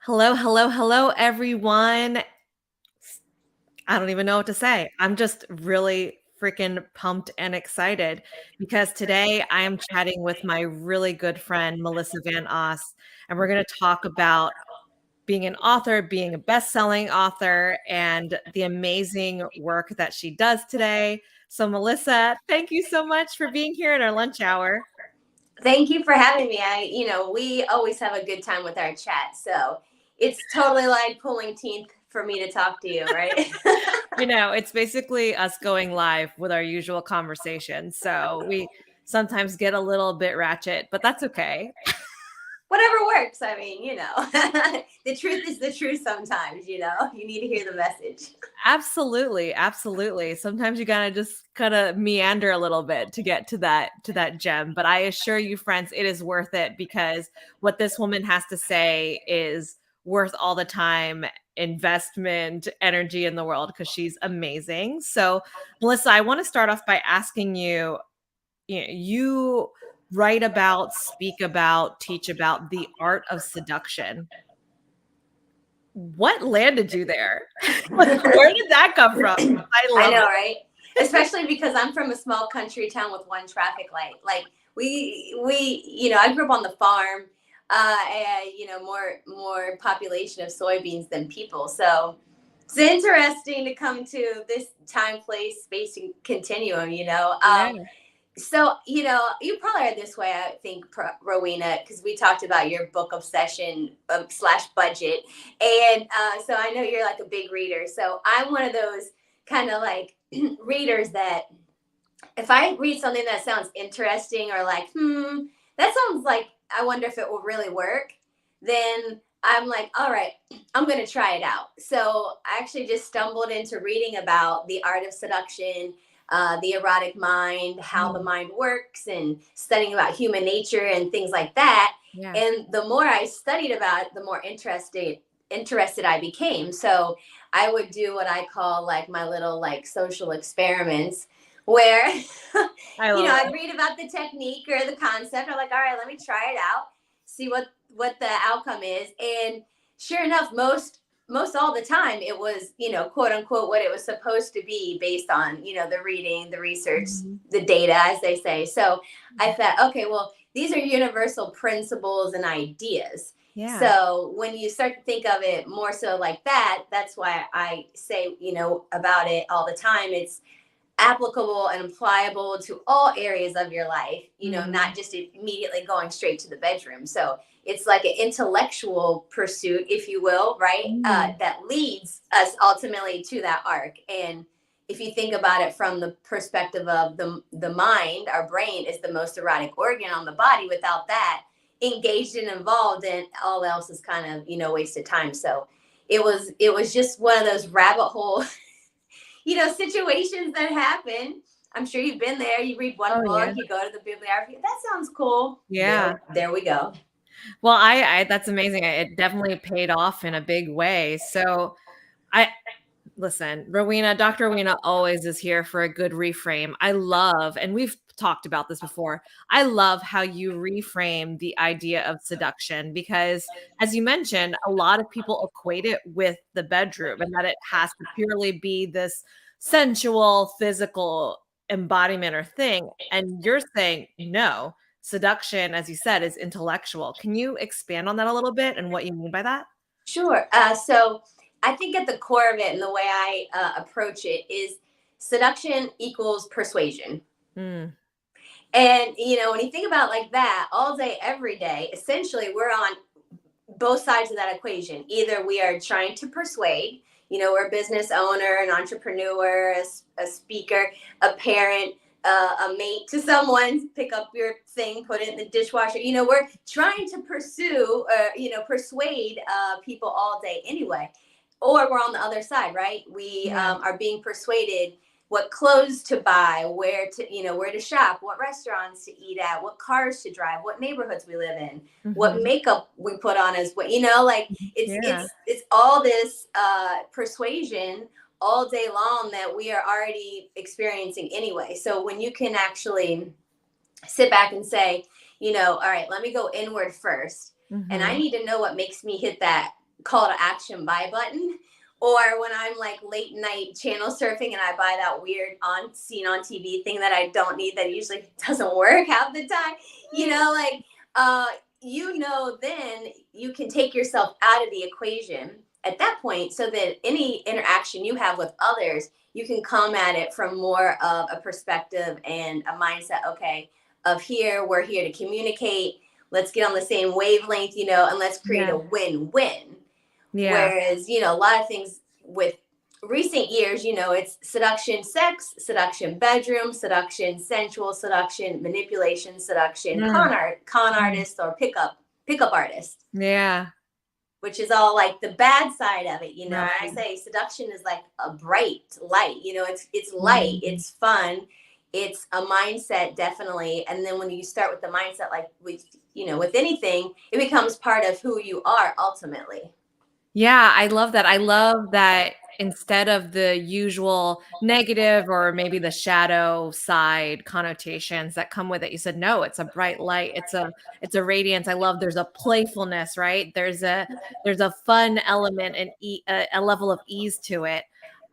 Hello, hello, hello, everyone. I don't even know what to say. I'm just really freaking pumped and excited because today I am chatting with my really good friend, Melissa Van Oss, and we're going to talk about being an author, being a best-selling author, and the amazing work that she does today. So, Melissa, thank you so much for being here at our lunch hour. Thank you for having me. We always have a good time with our chat. So it's totally like pulling teeth for me to talk to you, right? It's basically us going live with our usual conversation. So we sometimes get a little bit ratchet, but that's okay. Whatever works. The truth is the truth sometimes, you need to hear the message. Absolutely, absolutely. Sometimes you gotta just kind of meander a little bit to get to that gem. But I assure you, friends, it is worth it because what this woman has to say is worth all the time, investment, energy in the world because she's amazing. So, Melissa, I want to start off by asking you, you write about, speak about, teach about the art of seduction. What landed you there? Like, where did that come from? I I love know, it. right? Especially because I'm from a small country town with one traffic light. Like I grew up on the farm, and more population of soybeans than people. So it's interesting to come to this time, place, space, and continuum. Yeah. So you probably are this way. I think, Rowena, because we talked about your book obsession slash budget, and so I know you're like a big reader. So I'm one of those kind of like readers that if I read something that sounds interesting or like, that sounds like I wonder if it will really work, then I'm like, all right, I'm going to try it out. So I actually just stumbled into reading about the art of seduction, the erotic mind, how the Mm, mind works, and studying about human nature and things like that. yeah. And the more I studied about it, the more interested I became. So I would do what I call like my little like social experiments where I love I'd it. read about the technique or the concept. I'm like, all right, let me try it out, see what the outcome is. And sure enough, most all the time it was, quote unquote, what it was supposed to be based on, the reading, the research, Mhm. the data, as they say. So I thought, okay, well, these are universal principles and ideas. Yeah. So when you start to think of it more so like that, that's why I say, about it all the time. It's applicable and applicable to all areas of your life, Mhm. not just immediately going straight to the bedroom. So it's like an intellectual pursuit, if you will, right? Mm. That leads us ultimately to that arc. And if you think about it from the perspective of the mind, our brain is the most erotic organ on the body. Without that engaged and involved, and all else is kind of, wasted time. So it was just one of those rabbit hole situations that happen. I'm sure you've been there. You read one Oh, book, yeah. you go to the bibliography. That sounds cool. Yeah. There we go. Well, I that's amazing. It definitely paid off in a big way. So I listen, Rowena, Dr. Rowena always is here for a good reframe. I love, and we've talked about this before, I love how you reframe the idea of seduction because, as you mentioned, a lot of people equate it with the bedroom and that it has to purely be this sensual, physical embodiment or thing. And you're saying, no, seduction, as you said, is intellectual. Can you expand on that a little bit and what you mean by that? Sure. So I think at the core of it and the way I approach it is seduction equals persuasion. Mm, And, when you think about it like that all day, every day, essentially we're on both sides of that equation. Either we are trying to persuade, we're a business owner, an entrepreneur, a speaker, a parent, a mate to someone, pick up your thing, put it in the dishwasher. We're trying to pursue, persuade people all day anyway. Or we're on the other side, right? We yeah. are being persuaded what clothes to buy, where to shop, what restaurants to eat at, what cars to drive, what neighborhoods we live in, what Mhm. makeup we put on as what, like it's Yeah. it's it's all this persuasion all day long that we are already experiencing anyway. So when you can actually sit back and say, all right, let me go inward first, and I Mhm. need to know what makes me hit call to action buy button, or when I'm like late night channel surfing and I buy that weird seen on TV thing that I don't need, that usually doesn't work half the time, like, then you can take yourself out of the equation at that point, so that any interaction you have with others, you can come at it from more of a perspective and a mindset, okay, of here, we're here to communicate. Let's get on the same wavelength, and let's create a win-win. Yeah. Whereas, a lot of things with recent years, it's seduction, sex, seduction, bedroom, seduction, sensual seduction, manipulation, seduction, con artist, or pickup artist. Yeah. Which is all like the bad side of it, Right. And I say seduction is like a bright light, it's light, it's fun, it's a mindset, definitely. And then when you start with the mindset, like with anything, it becomes part of who you are ultimately. Yeah, I love that. I love that instead of the usual negative or maybe the shadow side connotations that come with it, you said, no, it's a bright light. It's a radiance. I love there's a playfulness, right? There's a fun element and a level of ease to it.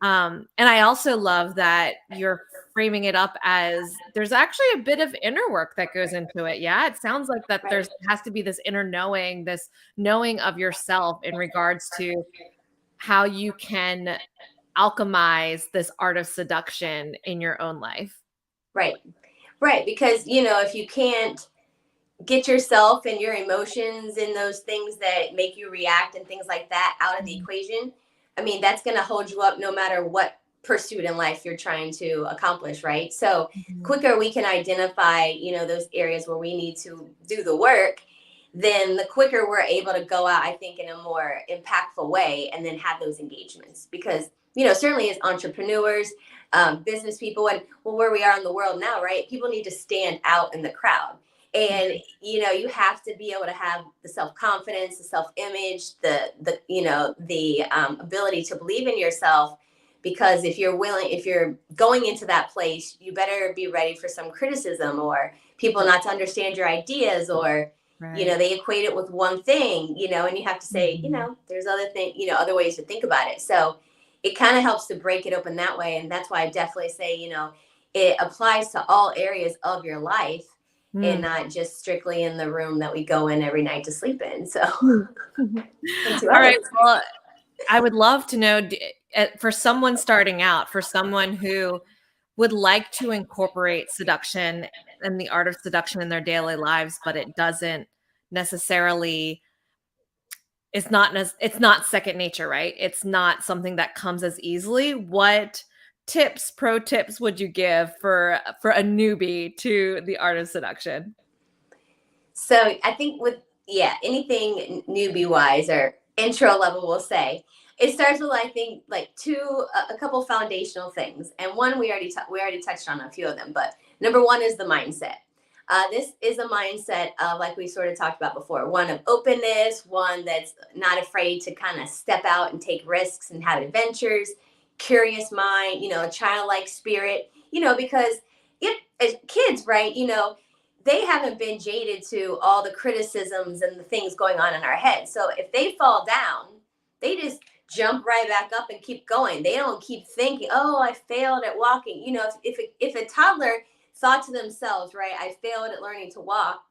And I also love that you're framing it up as there's actually a bit of inner work that goes into it. Yeah, it sounds like that Right. has to be this inner knowing, this knowing of yourself in regards to how you can alchemize this art of seduction in your own life. Right. Because, if you can't get yourself and your emotions and those things that make you react and things like that out of the equation, I mean, that's going to hold you up no matter what pursuit in life you're trying to accomplish, right? So quicker we can identify, those areas where we need to do the work, then the quicker we're able to go out, I think, in a more impactful way and then have those engagements. Because, certainly as entrepreneurs, business people, and where we are in the world now, right? People need to stand out in the crowd. And you have to be able to have the self-confidence, the self-image, the ability to believe in yourself, because if you're going into that place, you better be ready for some criticism or people not to understand your ideas, or they equate it with one thing, and you have to say, there's other ways to think about it. So it kind of helps to break it open that way. And that's why I definitely say, it applies to all areas of your life, and not just strictly in the room that we go in every night to sleep in. So, All right. Well, I would love to know, for someone starting out, for someone who would like to incorporate seduction and the art of seduction in their daily lives, but it doesn't necessarily, it's not second nature, right? It's not something that comes as easily. What pro tips would you give for a newbie to the art of seduction? So I think with anything newbie wise or intro level, we'll say it starts with, I think, like a couple foundational things, and one we already touched on a few of them, but number one is the mindset. This is a mindset of, like we sort of talked about before, one of openness, one that's not afraid to kind of step out and take risks and have adventures, curious mind, a childlike spirit, because as kids, right, they haven't been jaded to all the criticisms and the things going on in our head. So if they fall down, they just jump right back up and keep going. They don't keep thinking, oh, I failed at walking. If a toddler thought to themselves, right, I failed at learning to walk,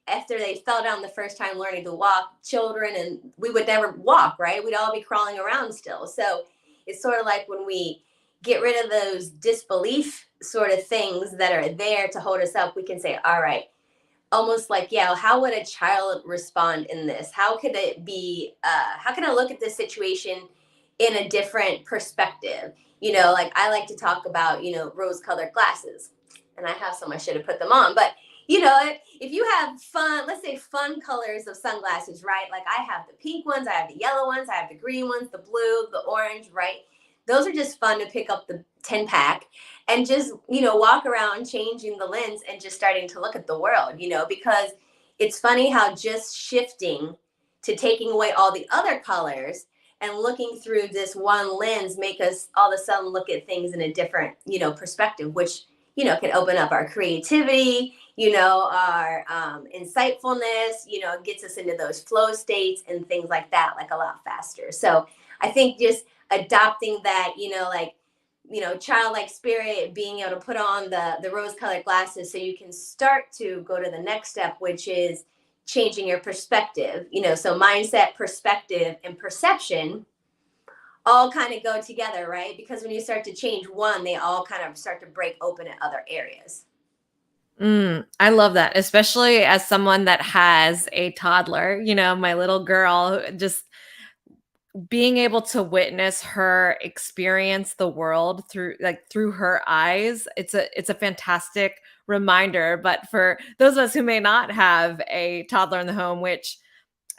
after they fell down the first time learning to walk, children, and we would never walk, right? We'd all be crawling around still. So it's sort of like when we get rid of those disbelief sort of things that are there to hold us up, we can say, all right, almost like, how would a child respond in this? How could it be, how can I look at this situation in a different perspective? Like I like to talk about, rose colored glasses, and I have some, I should have put them on, but if you have fun, let's say fun colors of sunglasses, right? Like I have the pink ones, I have the yellow ones, I have the green ones, the blue, the orange, right? Those are just fun to pick up the 10 pack and just, walk around changing the lens and just starting to look at the world, because it's funny how just shifting to taking away all the other colors and looking through this one lens make us all of a sudden look at things in a different, perspective, which can open up our creativity, our insightfulness, gets us into those flow states and things like that, like a lot faster. So I think just adopting that, like, childlike spirit, being able to put on the rose colored glasses so you can start to go to the next step, which is changing your perspective. So mindset, perspective, and perception all kind of go together, right? Because when you start to change one, they all kind of start to break open in other areas. I love that, especially as someone that has a toddler, my little girl, just being able to witness her experience the world through her eyes. It's a fantastic reminder. But for those of us who may not have a toddler in the home, which,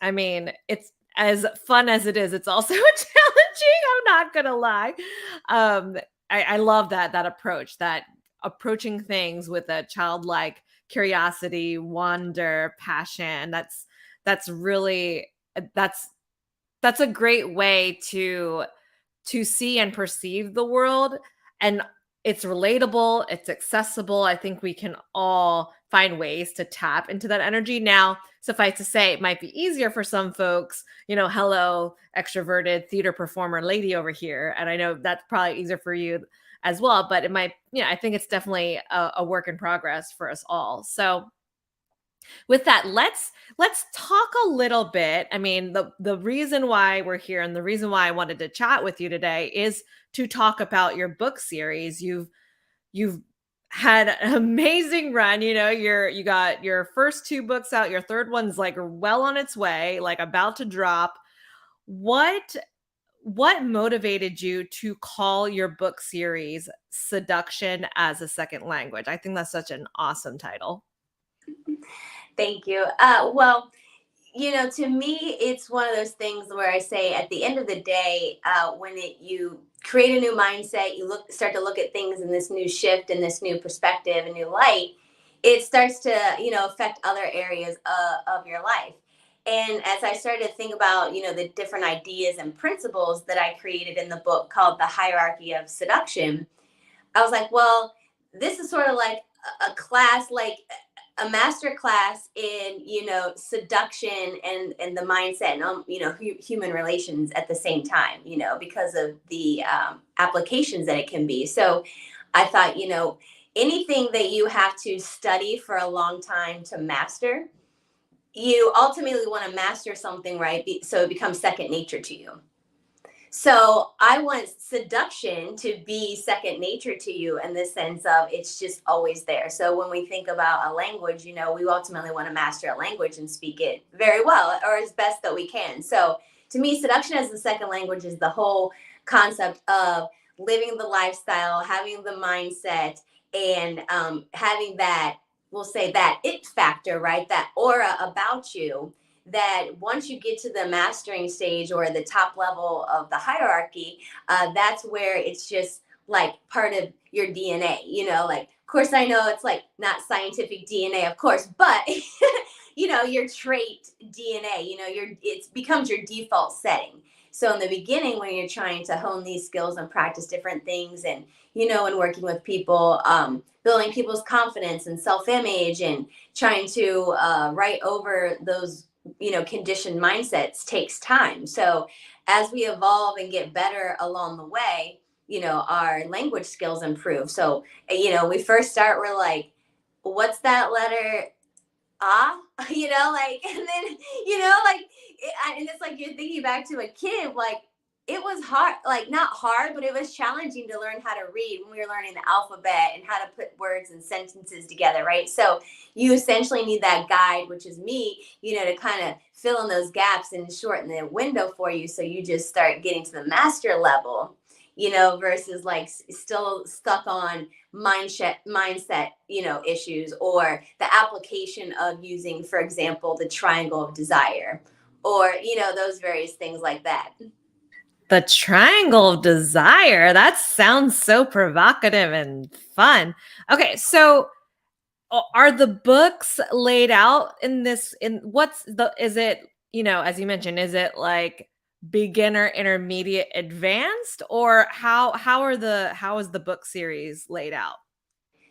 I mean, it's as fun as it is, it's also challenging, I'm not gonna lie. Um, I love that approach, that approaching things with a childlike curiosity, wonder, passion. That's really that's a great way to see and perceive the world, and it's relatable, it's accessible. I think we can all find ways to tap into that energy. Now, suffice to say, it might be easier for some folks, hello, extroverted theater performer lady over here. And I know that's probably easier for you as well, but it might, I think it's definitely a work in progress for us all. So with that, let's talk a little bit. I mean, the reason why we're here and the reason why I wanted to chat with you today is to talk about your book series. You've had an amazing run. You got your first two books out, your third one's like well on its way, like about to drop. What motivated you to call your book series Seduction as a Second Language? I think that's such an awesome title. Thank you. Well, to me, it's one of those things where I say at the end of the day, you create a new mindset, start to look at things in this new shift and this new perspective and new light, it starts to, affect other areas of your life. And as I started to think about, the different ideas and principles that I created in the book called The Hierarchy of Seduction, I was like, well, this is sort of like a class, like a master class in, seduction and the mindset and human relations at the same time, because of the applications that it can be. So I thought, anything that you have to study for a long time to master, you ultimately want to master something, right? So it becomes second nature to you. So I want seduction to be second nature to you in the sense of it's just always there. So when we think about a language, we ultimately want to master a language and speak it very well or as best that we can. So to me, seduction as the second language is the whole concept of living the lifestyle, having the mindset, and having that, we'll say that it factor, right? That aura about you, that once you get to the mastering stage or the top level of the hierarchy, that's where it's just like part of your DNA, like, of course, I know it's like not scientific DNA, of course, but your trait DNA, it becomes your default setting. So in the beginning, when you're trying to hone these skills and practice different things and, and working with people, building people's confidence and self-image and trying to write over those conditioned mindsets takes time. So as we evolve and get better along the way, our language skills improve. So we first start, we're like, what's that letter? Ah, like, and then like and it's like you're thinking back to a kid, like it was hard, like not hard, but it was challenging to learn how to read when we were learning the alphabet and how to put words and sentences together, right? So you essentially need that guide, which is me, to kind of fill in those gaps and shorten the window for you, so you just start getting to the master level, versus like still stuck on mindset, issues, or the application of using, for example, the triangle of desire, or those various things like that. The triangle of desire. That sounds so provocative and fun. Okay, so are the books laid out in this in what's the is it, as you mentioned, is it like beginner, intermediate, advanced, or how is the book series laid out?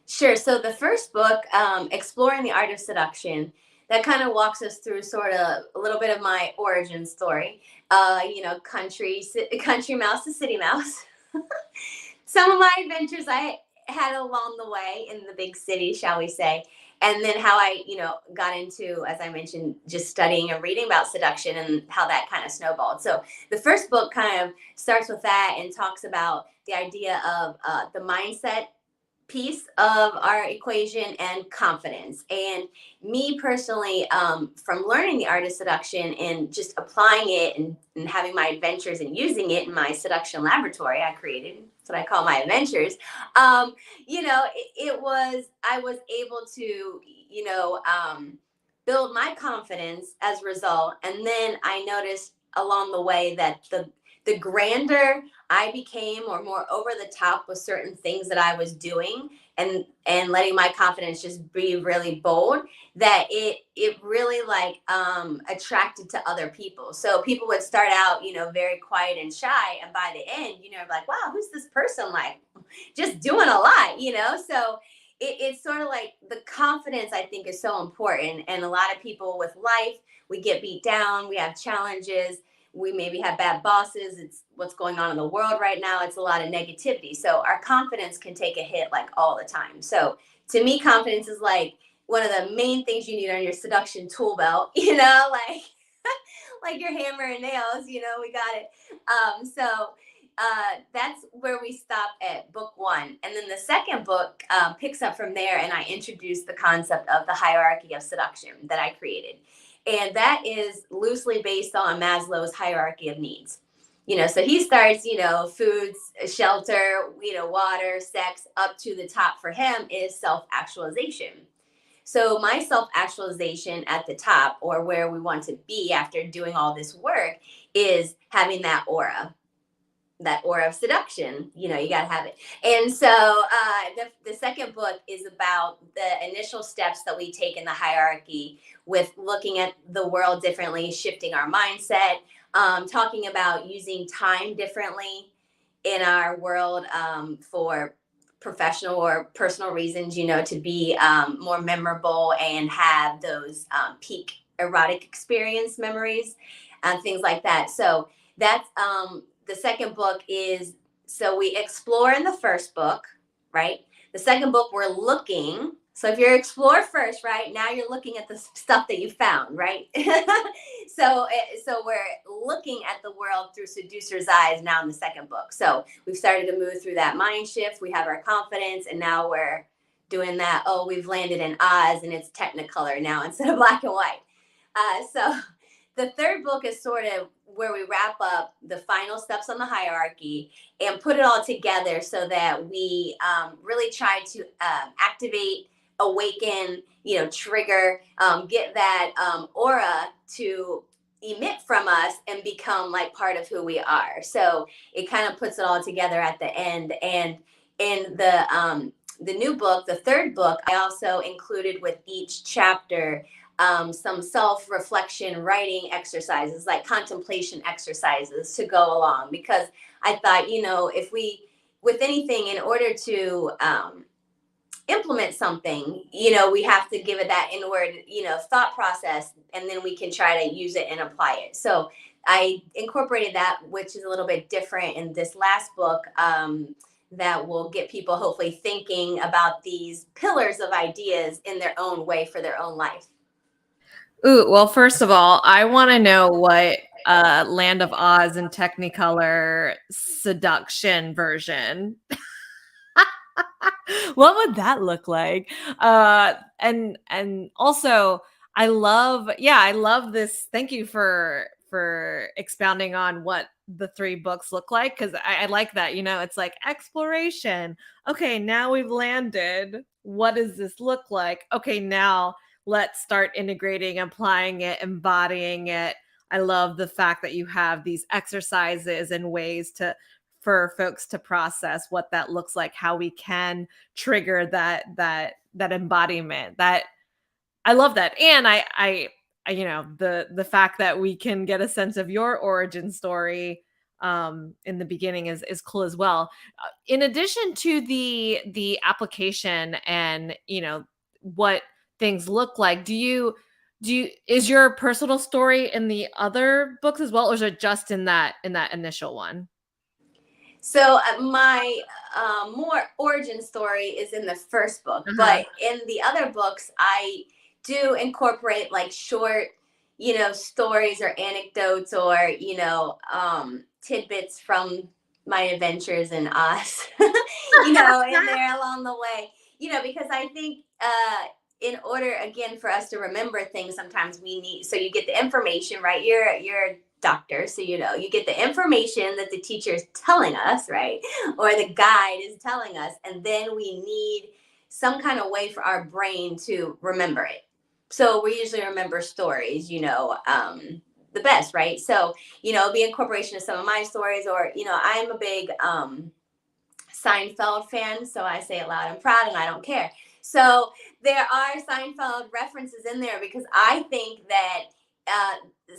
Sure. So the first book, Exploring the Art of Seduction, that kind of walks us through sort of a little bit of my origin story. Country mouse to city mouse. Some of my adventures I had along the way in the big city, shall we say, and then how I, got into, as I mentioned, just studying and reading about seduction and how that kind of snowballed. So the first book kind of starts with that and talks about the idea of the mindset piece of our equation and confidence. And me personally, from learning the art of seduction and just applying it and having my adventures and using it in my seduction laboratory I created, that's what I call my adventures. I was able to, build my confidence as a result. And then I noticed along the way that the grander I became or more over the top with certain things that I was doing and letting my confidence just be really bold, that it really like attracted to other people. So people would start out, very quiet and shy, and by the end, like, wow, who's this person, like just doing a lot, so it's sort of like the confidence I think is so important. And a lot of people with life, we get beat down, we have challenges, we maybe have bad bosses, it's what's going on in the world right now, it's a lot of negativity, so our confidence can take a hit like all the time. So to me, confidence is like one of the main things you need on your seduction tool belt, like like your hammer and nails, we got it. That's where we stop at book one. And then the second book picks up from there, and I introduce the concept of the hierarchy of seduction that I created. And that is loosely based on Maslow's hierarchy of needs. So he starts, foods, shelter, water, sex, up to the top for him is self actualization. So my self actualization at the top, or where we want to be after doing all this work, is having that aura of seduction. You got to have it. And so the second book is about the initial steps that we take in the hierarchy, with looking at the world differently, shifting our mindset, talking about using time differently in our world, for professional or personal reasons, to be more memorable and have those peak erotic experience memories and things like that. So that's the second book is, so we explore in the first book, right? The second book, we're looking. So if you're explore first, right, now you're looking at the stuff that you found, right? So we're looking at the world through seducer's eyes now in the second book. So we've started to move through that mind shift. We have our confidence, and now we're doing that. Oh, we've landed in Oz, and it's Technicolor now instead of black and white. So the third book is sort of where we wrap up the final steps on the hierarchy and put it all together, so that we really try to activate, awaken, trigger, get that aura to emit from us and become like part of who we are. So it kind of puts it all together at the end. And in the new book, the third book, I also included with each chapter some self-reflection writing exercises, like contemplation exercises to go along, because I thought, if we, with anything, in order to implement something, we have to give it that inward, thought process, and then we can try to use it and apply it. So I incorporated that, which is a little bit different in this last book, that will get people hopefully thinking about these pillars of ideas in their own way for their own life. Ooh, well, first of all, I want to know what Land of Oz and Technicolor seduction version. What would that look like? And also, I love this. Thank you for expounding on what the three books look like, because I like that. It's like exploration. Okay, now we've landed. What does this look like? Okay, now let's start integrating, applying it, embodying it. I love the fact that you have these exercises and ways for folks to process what that looks like, how we can trigger that embodiment. That I love that. And I the fact that we can get a sense of your origin story, in the beginning is cool as well. In addition to the application and what things look like, do you is your personal story in the other books as well, or is it just in that initial one? So my more origin story is in the first book, Uh-huh. but in the other books, I do incorporate like short, stories or anecdotes or tidbits from my adventures in Oz, in there along the way, because I think in order again for us to remember things, sometimes we need. So you get the information, right? You're doctor, so you get the information that the teacher is telling us, right, or the guide is telling us, and then we need some kind of way for our brain to remember it. So we usually remember stories, the best, right? So be incorporation of some of my stories, or I'm a big Seinfeld fan, so I say it loud and proud, and I don't care. So there are Seinfeld references in there because I think that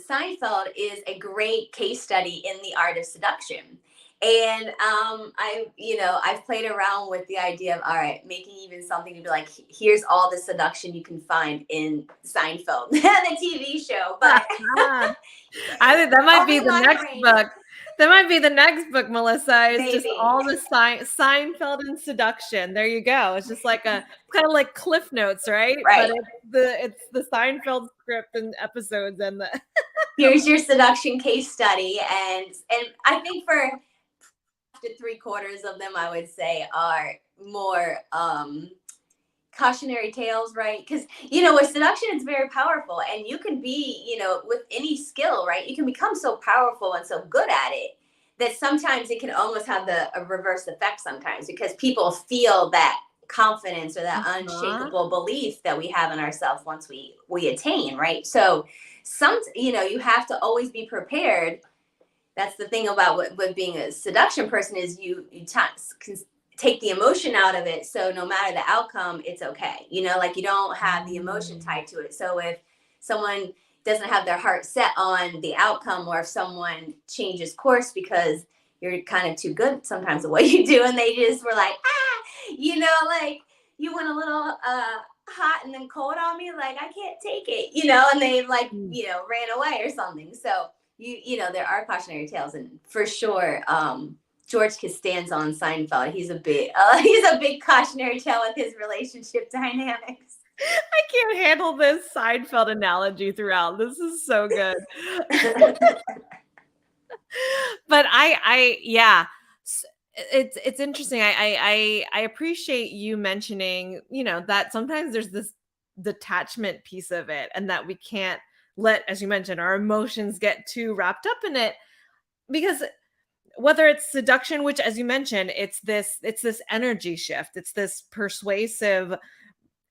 Seinfeld is a great case study in the art of seduction. And I've played around with the idea of, all right, making even something to be like, here's all the seduction you can find in Seinfeld, the TV show. But I think that might be only the my next brain, book. That might be the next book, Melissa, is just maybe. all the Seinfeld and seduction. There you go. It's just like a kind of like Cliff Notes, right? But Right. it's the Seinfeld script and episodes and the Here's your seduction case study, and I think for to three-quarters of them, I would say, are more cautionary tales, right? Because with seduction, it's very powerful, and you can be, with any skill, right, you can become so powerful and so good at it that sometimes it can almost have a reverse effect sometimes, because people feel that confidence or that uh-huh. unshakable belief that we have in ourselves once we attain, right? So you have to always be prepared. That's the thing about what being a seduction person is, can take the emotion out of it, so no matter the outcome, it's okay, like you don't have the emotion Mm. tied to it. So if someone doesn't have their heart set on the outcome, or if someone changes course because you're kind of too good sometimes at what you do, and they just were like, like you went a little hot and then cold on me, like I can't take it, and they like Mm. ran away or something. So there are cautionary tales, and for sure, George Costanza on Seinfeld, he's a big cautionary tale with his relationship dynamics. I can't handle this Seinfeld analogy throughout. This is so good. But yeah, it's interesting. I appreciate you mentioning, that sometimes there's this detachment piece of it, and that we can't let, as you mentioned, our emotions get too wrapped up in it, because whether it's seduction, which, as you mentioned, it's this energy shift, it's this persuasive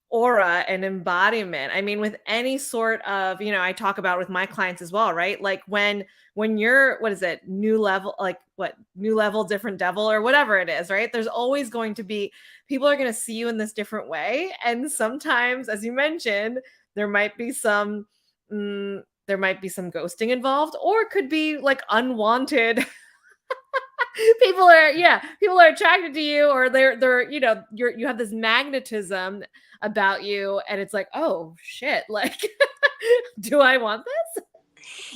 aura and embodiment. I mean, with any sort of, I talk about with my clients as well, right? Like when you're, what is it, new level, like what, new level, different devil, or whatever it is, right? There's always going to be people are going to see you in this different way. And sometimes, as you mentioned, there might be some there might be some ghosting involved, or it could be like unwanted people are attracted to you, or they're you have this magnetism about you, and it's like, oh shit, like do I want this?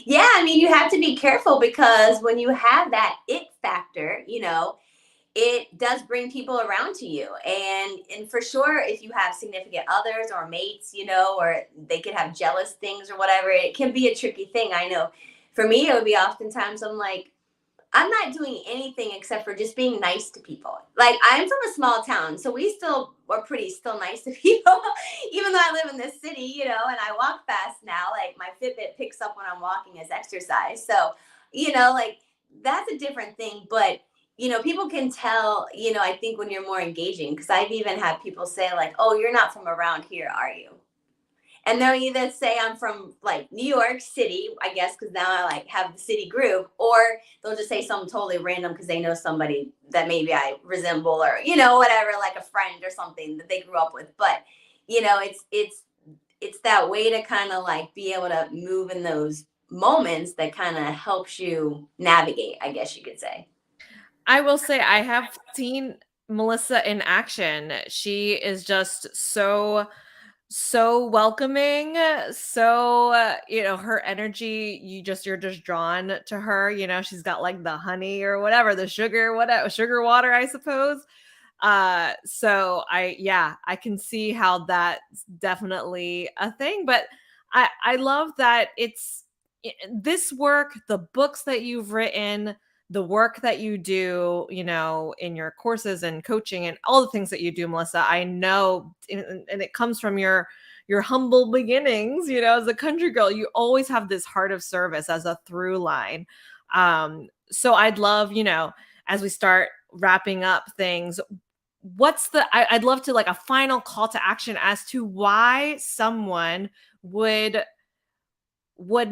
Yeah, I mean, you have to be careful, because when you have that it factor, it does bring people around to you, and for sure, if you have significant others or mates, or they could have jealous things or whatever, it can be a tricky thing. I know for me, it would be oftentimes I'm like, I'm not doing anything except for just being nice to people. Like, I'm from a small town, so we still are pretty still nice to people, even though I live in this city, and I walk fast now. Like, my Fitbit picks up when I'm walking as exercise. So, like, that's a different thing. But people can tell. I think when you're more engaging, because I've even had people say like, "Oh, you're not from around here, are you?" And they'll either say I'm from like New York City, I guess, because now I like have the city group, or they'll just say something totally random because they know somebody that maybe I resemble, or whatever, like a friend or something that they grew up with. But it's that way to kind of like be able to move in those moments that kind of helps you navigate, I guess you could say. I will say I have seen Melissa in action. She is just so welcoming, so, her energy, you're just drawn to her, she's got, like, the honey or whatever, the sugar, whatever sugar water, I suppose. So I can see how that's definitely a thing, but I love that this work, the books that you've written, the work that you do, in your courses and coaching and all the things that you do, Melissa. I know, and it comes from your humble beginnings, as a country girl. You always have this heart of service as a through line. So I'd love, as we start wrapping up things, I'd love to, like, a final call to action as to why someone would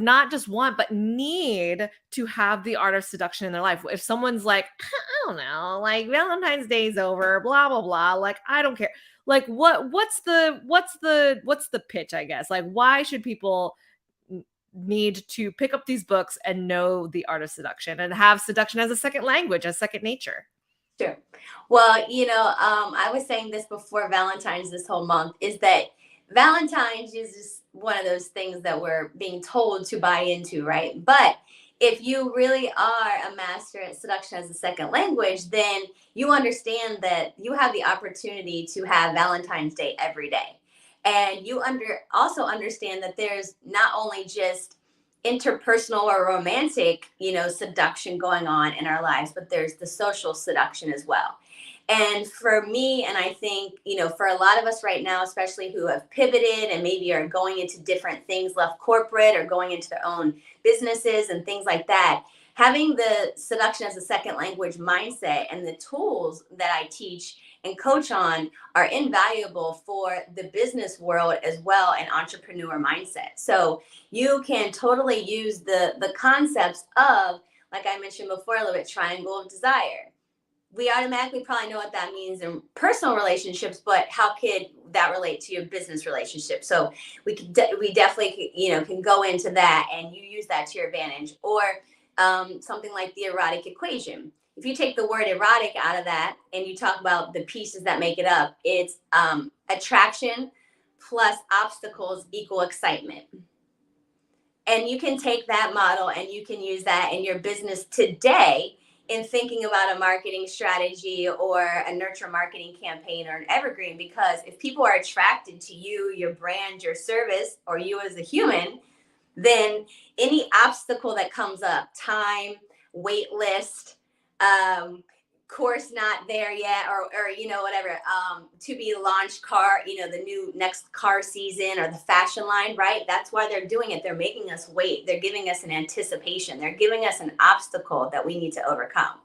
not just want but need to have the art of seduction in their life. If someone's like, I don't know, like, Valentine's Day's over, blah blah blah, like, I don't care. Like, what's the pitch, I guess? Like, why should people need to pick up these books and know the art of seduction and have seduction as a second language, as second nature? Sure. Well, I was saying this before Valentine's this whole month is that Valentine's is just one of those things that we're being told to buy into, right? But if you really are a master at seduction as a second language, then you understand that you have the opportunity to have Valentine's Day every day. And you also understand that there's not only just interpersonal or romantic, seduction going on in our lives, but there's the social seduction as well. And for me, and I think, for a lot of us right now, especially who have pivoted and maybe are going into different things, left corporate or going into their own businesses and things like that, having the seduction as a second language mindset and the tools that I teach and coach on are invaluable for the business world as well, and entrepreneur mindset. So you can totally use the concepts of, like I mentioned before a little bit, triangle of desire. We automatically probably know what that means in personal relationships, but how could that relate to your business relationship? So we definitely, can go into that, and you use that to your advantage. Or something like the erotic equation. If you take the word erotic out of that and you talk about the pieces that make it up, it's attraction plus obstacles equal excitement. And you can take that model and you can use that in your business today in thinking about a marketing strategy or a nurture marketing campaign or an evergreen. Because if people are attracted to you, your brand, your service, or you as a human, then any obstacle that comes up, time, wait list, course not there yet, or whatever, to be launched car, the new next car season or the fashion line, right? That's why they're doing it. They're making us wait. They're giving us an anticipation. They're giving us an obstacle that we need to overcome.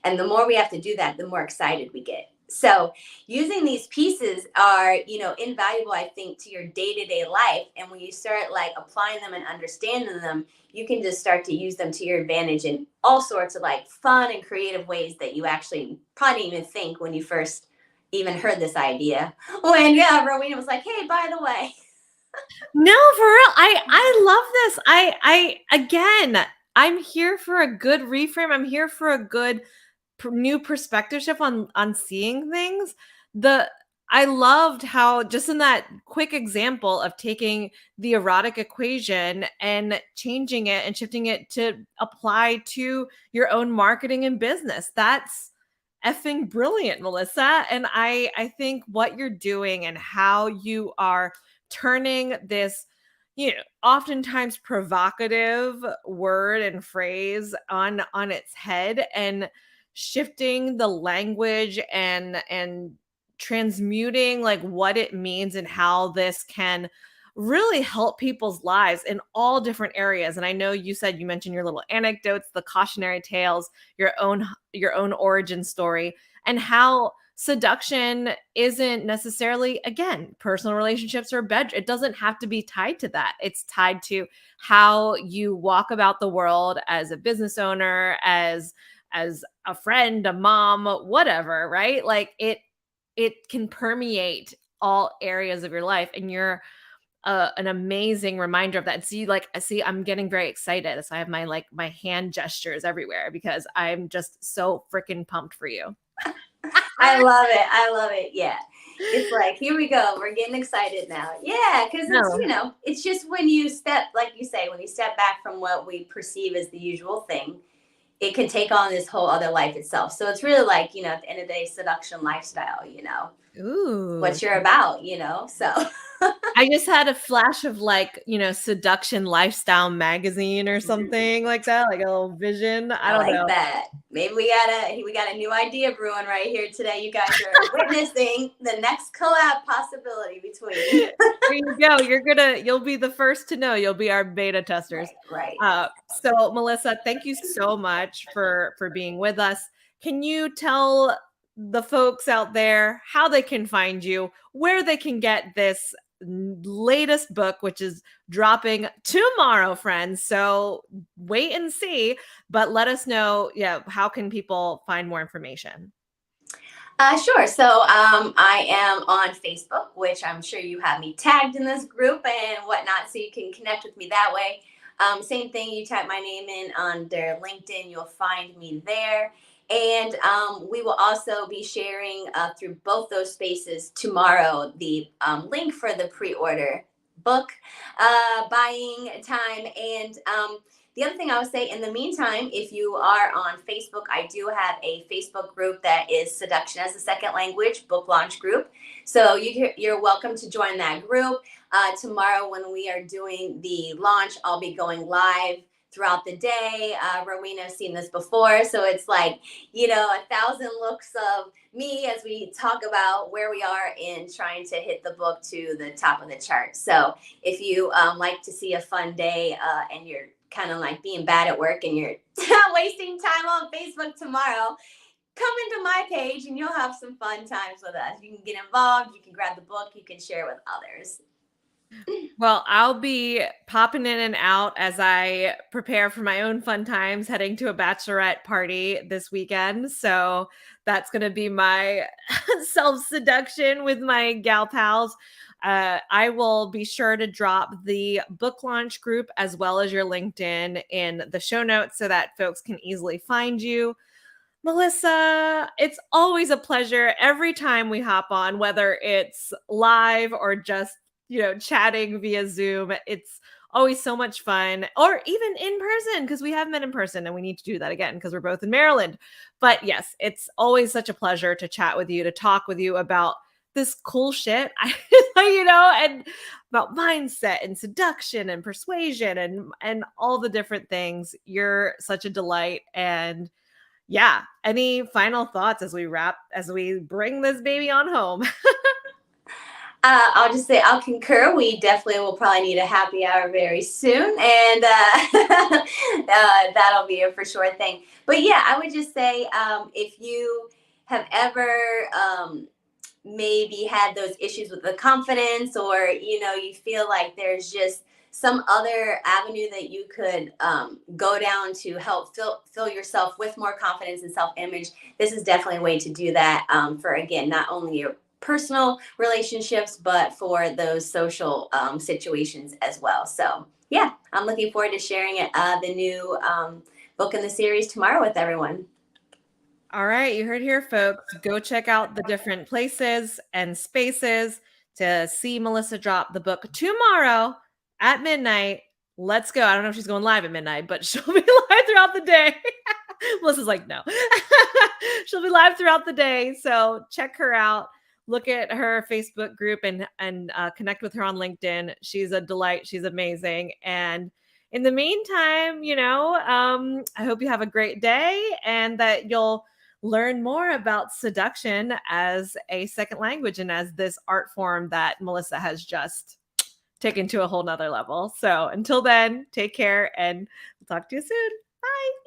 And the more we have to do that, the more excited we get. So using these pieces are, invaluable, I think, to your day-to-day life. And when you start, like, applying them and understanding them, you can just start to use them to your advantage in all sorts of, like, fun and creative ways that you actually probably didn't even think when you first even heard this idea. When, yeah, Rowena was like, hey, by the way. No, for real. I love this. I again, I'm here for a good reframe. I'm here for a good new perspective shift on seeing things. The I loved how, just in that quick example of taking the erotic equation and changing it and shifting it to apply to your own marketing and business. That's effing brilliant, Melissa. And I think what you're doing and how you are turning this, oftentimes provocative word and phrase on its head, and shifting the language and transmuting, like, what it means and how this can really help people's lives in all different areas. And I know you mentioned your little anecdotes, the cautionary tales, your own origin story, and how seduction isn't necessarily, again, personal relationships or bed. It doesn't have to be tied to that. It's tied to how you walk about the world as a business owner, as a friend, a mom, whatever, right? Like, it can permeate all areas of your life. And an amazing reminder of that. See, like, see, I'm getting very excited. So I have my hand gestures everywhere because I'm just so freaking pumped for you. I love it. I love it. Yeah. It's like, here we go. We're getting excited now. Yeah. Cause it's, No. it's just when you step, like you say, when you step back from what we perceive as the usual thing, it can take on this whole other life itself. So it's really like, at the end of the day, seduction lifestyle, Ooh. what you're about, so. I just had a flash of like, Seduction Lifestyle magazine or something like that, like a little vision. I I don't like know. that. Maybe we got a new idea brewing right here today. You guys are witnessing the next collab possibility between. There you go. You'll be the first to know. You'll be our beta testers. Right, right. So Melissa, thank you so much for being with us. Can you tell the folks out there how they can find you, where they can get this latest book, which is dropping tomorrow, friends? So wait and see, but let us know, yeah, how can people find more information? Sure. So I am on Facebook, which I'm sure you have me tagged in this group and whatnot, so you can connect with me that way. Same thing, you type my name in under LinkedIn, you'll find me there. And we will also be sharing through both those spaces tomorrow the link for the pre order book buying time. And the other thing I would say in the meantime, if you are on Facebook, I do have a Facebook group that is Seduction as a Second Language book launch group. So you're welcome to join that group. Tomorrow, when we are doing the launch, I'll be going live throughout the day. Rowena's seen this before. So it's like, 1,000 looks of me as we talk about where we are in trying to hit the book to the top of the chart. So if you like to see a fun day and you're kind of like being bad at work and you're wasting time on Facebook tomorrow, come into my page and you'll have some fun times with us. You can get involved, you can grab the book, you can share with others. Well, I'll be popping in and out as I prepare for my own fun times, heading to a bachelorette party this weekend. So that's going to be my self seduction with my gal pals. I will be sure to drop the book launch group as well as your LinkedIn in the show notes so that folks can easily find you. Melissa, it's always a pleasure every time we hop on, whether it's live or just, chatting via Zoom. It's always so much fun, or even in person, because we have met in person and we need to do that again because we're both in Maryland. But yes, it's always such a pleasure to chat with you, to talk with you about this cool shit, and about mindset and seduction and persuasion and all the different things. You're such a delight. And yeah, any final thoughts as we bring this baby on home? I'll just say I'll concur. We definitely will probably need a happy hour very soon, and that'll be a for sure thing. But yeah, I would just say if you have ever maybe had those issues with the confidence, or you feel like there's just some other avenue that you could go down to help fill yourself with more confidence and self-image, this is definitely a way to do that for, again, not only your personal relationships, but for those social situations as well. So yeah, I'm looking forward to sharing the new book in the series tomorrow with everyone. All right, you heard here, folks. Go check out the different places and spaces to see Melissa drop the book tomorrow at midnight. Let's go. I don't know if she's going live at midnight, but she'll be live throughout the day. Melissa's like, no. She'll be live throughout the day. So check her out. Look at her Facebook group and connect with her on LinkedIn. She's a delight. She's amazing. And in the meantime, I hope you have a great day and that you'll learn more about seduction as a second language and as this art form that Melissa has just taken to a whole nother level. So until then, take care and we'll talk to you soon. Bye.